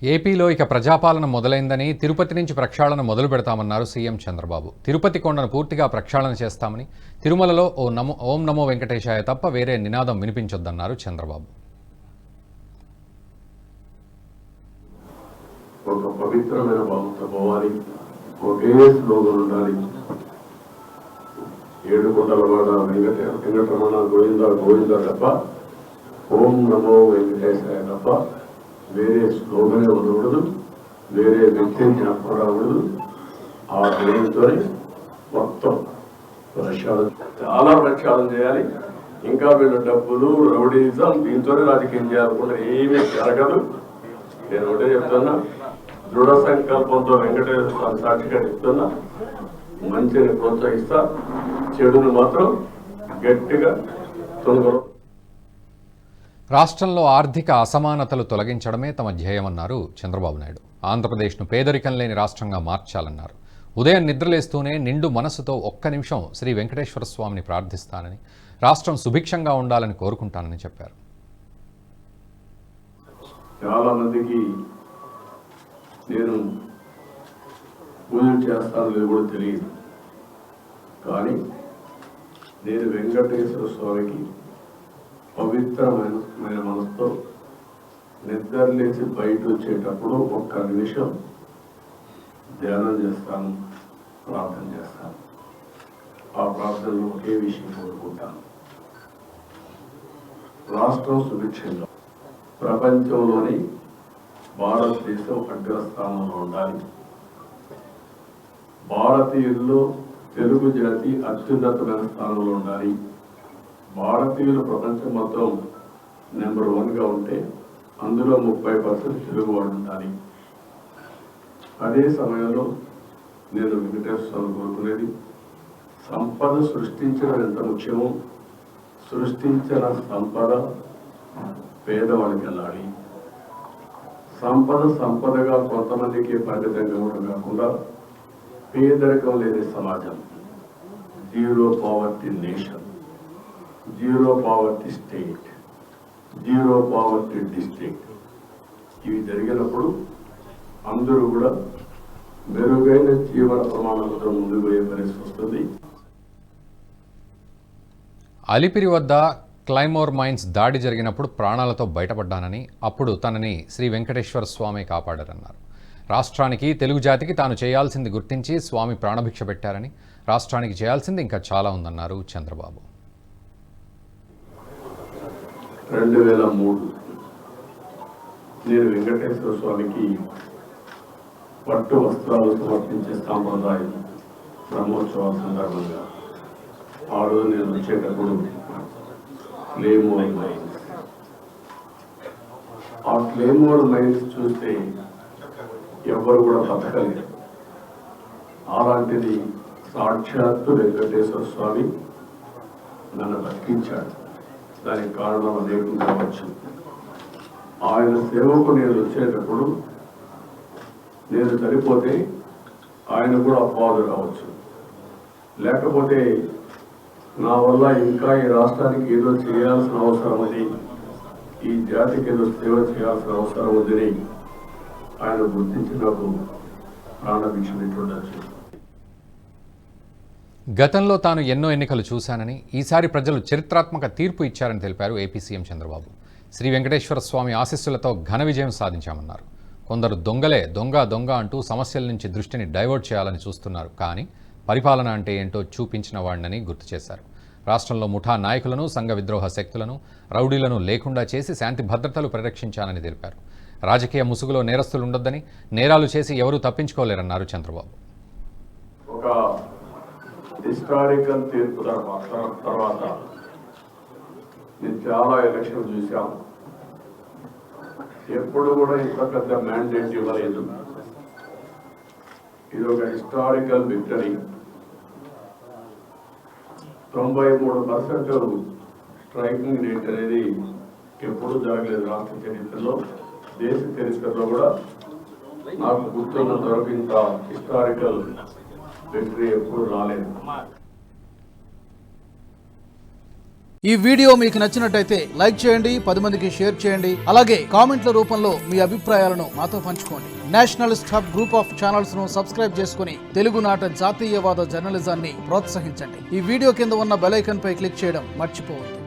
ఏపీలో ఇక ప్రజాపాలన మొదలైందని తిరుపతి నుంచి ప్రక్షాళన మొదలు పెడతామన్నారు సీఎం చంద్రబాబు. తిరుపతి కొండను పూర్తిగా ప్రక్షాళన చేస్తామని, తిరుమలలో ఓం నమో వెంకటేశాయ తప్ప వేరే నినాదం వినిపించొద్దన్నారు చంద్రబాబు. ఒక పవిత్రమైన భావంతో పోవాలి, ఒకే స్లోగన్ ఉండాలి. ఏడుకొండలవాడ వెంకటరమణ గోవింద గోవింద తప్ప ఓం నమో వెంకటేశాయ తప్ప వేరే స్లోగనే ఉండకూడదు, వేరే వ్యక్తిని జ్ఞాపకం రాకూడదు. ఆ ధ్యేయంతోనే మొత్తం ప్రక్షాళన, చాలా ప్రక్షాళన చేయాలి. ఇంకా వీళ్ళ డబ్బులు రౌడీజం దీంతోనే రాజకీయం చేయాలనుకుంటే ఏమీ జరగదు. నేను ఒకటే చెప్తున్నా, దృఢ సంకల్పంతో వెంకటేశ్వర స్వామి సాక్షిగా చెప్తున్నా, మంచిని ప్రోత్సహిస్తా, చెడును మాత్రం గట్టిగా తొలగరు. రాష్ట్రంలో ఆర్థిక అసమానతలు తొలగించడమే తమ ధ్యేయమన్నారు చంద్రబాబు నాయుడు. ఆంధ్రప్రదేశ్ను పేదరికం లేని రాష్ట్రంగా మార్చాలన్నారు. ఉదయం నిద్రలేస్తూనే నిండు మనస్సుతో ఒక్క నిమిషం శ్రీ వెంకటేశ్వర స్వామిని ప్రార్థిస్తానని, రాష్ట్రం సుభిక్షంగా ఉండాలని కోరుకుంటానని చెప్పారు. చాలా మందికి నేను పూజలు చేస్తాను కూడా తెలియదు, కానీ నేను వెంకటేశ్వర స్వామికి పవిత్రమైన మనసుతో నిద్రలేసి బయట వచ్చేటప్పుడు ఒక్క నిమిషం ధ్యానం చేస్తాను, ప్రార్థన చేస్తాను. ఆ ప్రార్థనలో ఒకే విషయం కోరుకుంటాను, రాష్ట్రం సుభిక్షంగా, ప్రపంచంలోని భారతదేశం అగ్రస్థానంలో ఉండాలి. భారతీయుల్లో తెలుగు జాతి అత్యున్నతమైన స్థానంలో ఉండాలి. భారతీయులు ప్రపంచం మొత్తం నెంబర్ 1గా ఉంటే అందులో 30% తెలుగు వాళ్ళు ఉండాలి. అదే సమయంలో నేను వెంకటేశ్వర స్వామి కోరుకునేది, సంపద సృష్టించడం ఎంత ముఖ్యమో సృష్టించిన సంపద పేదవాళ్ళకి వెళ్ళాలి. సంపదగా కొంతమందికి పరిమితంగా ఉండడం కాకుండా పేదరికం లేని సమాజం, zero poverty nation, zero poverty state, zero poverty district, ఇవి జరిగినప్పుడు అందరూ కూడా మెరుగైన జీవన ప్రమాణాలతో ముందుకు పోయే పరిస్థితి వస్తుంది. అలిపిరి వద్ద క్లైమోర్ మైన్స్ దాడి జరిగినప్పుడు ప్రాణాలతో బయటపడ్డానని, అప్పుడు తనని శ్రీ వెంకటేశ్వర స్వామి కాపాడారన్నారు. రాష్ట్రానికి, తెలుగు జాతికి తాను చేయాల్సింది గుర్తించి స్వామి ప్రాణభిక్ష పెట్టారని, రాష్ట్రానికి చేయాల్సింది ఇంకా చాలా ఉందన్నారు చంద్రబాబు. 2003 నేను వెంకటేశ్వర స్వామికి పట్టు వస్త్రాలు సమర్పించే సాంప్రదాయం బ్రహ్మోత్సవాల సందర్భంగా ఆ రోజు నేను వచ్చేటప్పుడు క్లేమోర్ మైన్స్, ఆ క్లేమోర్ మైన్స్ చూస్తే ఎవరు కూడా బతకలేదు. అలాంటిది సాక్షాత్తు వెంకటేశ్వర స్వామి నన్ను బతికించాడు. దానికి కారణం అనేకం కావచ్చు. ఆయన సేవకు నేను వచ్చేటప్పుడు నేను చనిపోతే ఆయన కూడా అపవాదు కావచ్చు, లేకపోతే నా వల్ల ఇంకా ఈ రాష్ట్రానికి ఏదో చేయాల్సిన అవసరం ఉంది, ఈ జాతికి ఏదో సేవ చేయాల్సిన అవసరం ఉందని ఆయన గుర్తించి నాకు ప్రాణభిక్ష పెట్టుండొచ్చు. గతంలో తాను ఎన్నో ఎన్నికలు చూశానని, ఈసారి ప్రజలు చరిత్రాత్మక తీర్పు ఇచ్చారని తెలిపారు ఏపీ సీఎం చంద్రబాబు. శ్రీ వెంకటేశ్వర స్వామి ఆశీస్సులతో ఘన విజయం సాధించామన్నారు. కొందరు దొంగ అంటూ సమస్యల నుంచి దృష్టిని డైవర్ట్ చేయాలని చూస్తున్నారు, కానీ పరిపాలన అంటే ఏంటో చూపించిన వాడినని గుర్తు చేశారు. రాష్ట్రంలో ముఠా నాయకులను, సంఘ విద్రోహ శక్తులను, రౌడీలను లేకుండా చేసి శాంతి భద్రతలు పరిరక్షించానని తెలిపారు. రాజకీయ ముసుగులో నేరస్తులు ఉండొద్దని, నేరాలు చేసి ఎవరూ తప్పించుకోలేరన్నారు చంద్రబాబు. ఒక హిస్టారికల్ తీర్పు తర్వాత నేను చాలా ఎలక్షన్ చూశాను. ఎప్పుడు కూడా ఇంత పెద్ద మ్యాండేట్ ఇవ్వలేదు. ఇది ఒక హిస్టారికల్ విక్టరీ. 93% స్ట్రైకింగ్ రేట్ అనేది ఎప్పుడు జరగలేదు రాష్ట్ర చరిత్రలో, దేశ చరిత్రలో కూడా నాకు గుర్తున్నంత వరకు ఇంత హిస్టారికల్ విక్టరీ ఎప్పుడు రాలేదు. ఈ వీడియో మీకు నచ్చినట్టయితే లైక్ చేయండి, 10 మందికి షేర్ చేయండి. అలాగే కామెంట్ల రూపంలో మీ అభిప్రాయాలను మాతో పంచుకోండి. Nationalist hub group of channels ను సబ్స్క్రైబ్ చేసుకుని తెలుగునాట జాతీయవాద జర్నలిజాన్ని ప్రోత్సహించండి. ఈ వీడియో కింద ఉన్న బెల్ ఐకాన్ పై క్లిక్ చేయడం మర్చిపోవద్దు.